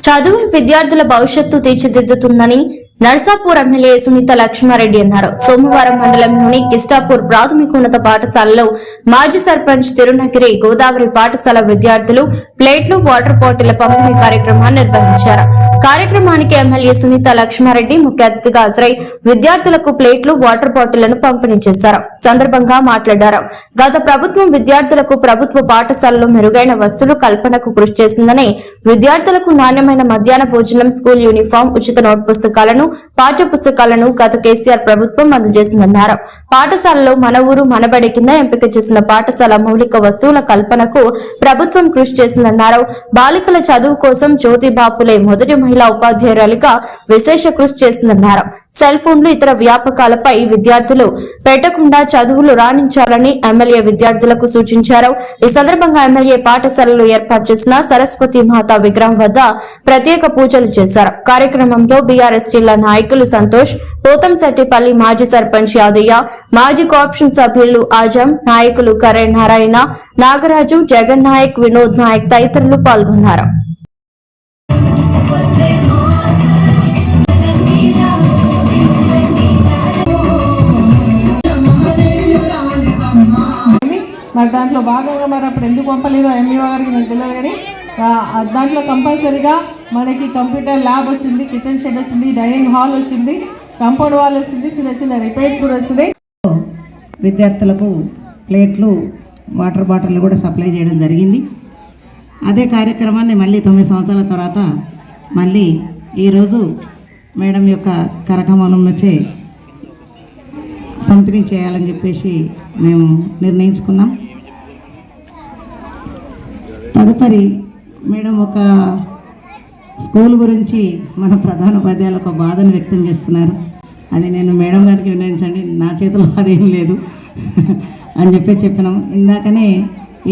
చదువు విద్యార్థుల భవిష్యత్తు తీర్చిదిద్దుతుందని నర్సాపూర్ ఎమ్మెల్యే సునీత లక్ష్మారెడ్డి అన్నారు. సోమవారం మండలంలోని కిస్టాపూర్ ప్రాథమికోన్నత పాఠశాలలో మాజీ సర్పంచ్ తిరునగిరి గోదావరి పాఠశాల విద్యార్థులు ప్లేట్లు, వాటర్ బాటిళ్ల పంపిణీ కార్యక్రమాన్ని నిర్వహించారు. కార్యక్రమానికి ఎమ్మెల్యే సునీత లక్ష్మారెడ్డి ముఖ్య అతిథిగా హాజరై విద్యార్థులకు ప్లేట్లు, వాటర్ బాటిళ్లను పంపిణీ చేశారు. సందర్భంగా మాట్లాడారు. గత ప్రభుత్వం విద్యార్థులకు ప్రభుత్వ పాఠశాలలో మెరుగైన వసతులు కల్పనకు కృషి చేసిందని, విద్యార్థులకు నాణ్యమైన మధ్యాహ్న భోజనం, స్కూల్ యూనిఫామ్, ఉచిత నోట్ పుస్తకాలను, పాఠ్య పుస్తకాలను గత కేసీఆర్ ప్రభుత్వం అందజేసిందన్నారు. పాఠశాలలో మన ఊరు మనబడి కింద ఎంపిక చేసిన పాఠశాల మౌలిక వస్తువుల కల్పనకు ప్రభుత్వం కృషి చేసిందన్నారు. బాలికల చదువు కోసం జ్యోతిబా ఫులే మొదటి మహిళా ఉపాధ్యాయురాలిగా విశేష కృషి చేసిందన్నారు. సెల్ ఫోన్లు, ఇతర వ్యాపకాలపై విద్యార్థులు పెట్టకుండా చదువులు రాణించాలని ఎమ్మెల్యే విద్యార్థులకు సూచించారు. ఈ సందర్భంగా ఎమ్మెల్యే పాఠశాలలో ఏర్పాటు చేసిన సరస్వతి మాత విగ్రహం వద్ద ప్రత్యేక పూజలు చేశారు. కార్యక్రమంలో బీఆర్ఎస్ జిల్లా నాయకులు సంతోష్, పోతంశెట్టిపల్లి మాజీ సర్పంచ్ యాదయ్య, మాజీ కోఆప్షన్ సభ్యులు ఆజం, నాయకులు కరే నారాయణ, నాగరాజు, జగన్ నాయక్, వినోద్ నాయక్ తదితరులు పాల్గొన్నారు. మరి దాంట్లో భాగంగా మరి అప్పుడు ఎందుకు పంపలేదో ఎంఈఓ గారికి నాకు తెలియదు, కానీ దాంట్లో కంపల్సరీగా మనకి కంప్యూటర్ ల్యాబ్ వచ్చింది, కిచెన్ షెడ్ వచ్చింది, డైనింగ్ హాల్ వచ్చింది, కాంపౌండ్ వాల్ వచ్చింది, చిన్న చిన్న రిపేర్స్ కూడా వచ్చినాయి. విద్యార్థులకు ప్లేట్లు, వాటర్ బాటిల్ కూడా సప్లై చేయడం జరిగింది. అదే కార్యక్రమాన్ని మళ్ళీ 9 సంవత్సరాల తర్వాత మళ్ళీ ఈరోజు మేడం యొక్క కరకమలం వచ్చే పంపిణీ చేయాలని చెప్పేసి మేము నిర్ణయించుకున్నాం. తదుపరి మేడం ఒక స్కూల్ గురించి మన ప్రధాన ఉపాధ్యాయులు ఒక బాధను వ్యక్తం చేస్తున్నారు. అది నేను మేడం గారికి వినియోగించండి, నా చేతిలో అదేం లేదు అని చెప్పినాం. ఇందాకనే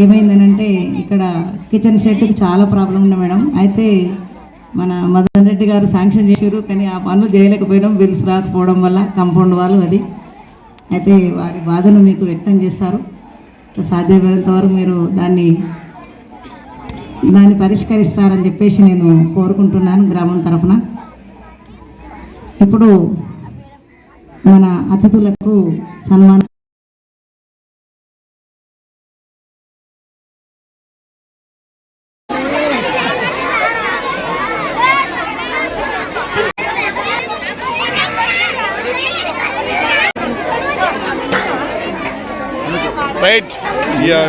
ఏమైందనంటే ఇక్కడ కిచెన్ షెడ్కి చాలా ప్రాబ్లం ఉంది మేడం. అయితే మన మదన్ రెడ్డి గారు శాంక్షన్ చేశారు, కానీ ఆ పనులు చేయలేకపోయినాం, బిల్స్ రాకపోవడం వల్ల. కాంపౌండ్ వాళ్ళు అది అయితే వారి బాధను మీకు వ్యక్తం చేస్తారు. సాధ్యమైనంత వరకు మీరు దాన్ని పరిష్కరిస్తారని చెప్పేసి నేను కోరుకుంటున్నాను గ్రామం తరఫున. ఇప్పుడు మన అతిథులకు సన్మానం. Right. Yeah.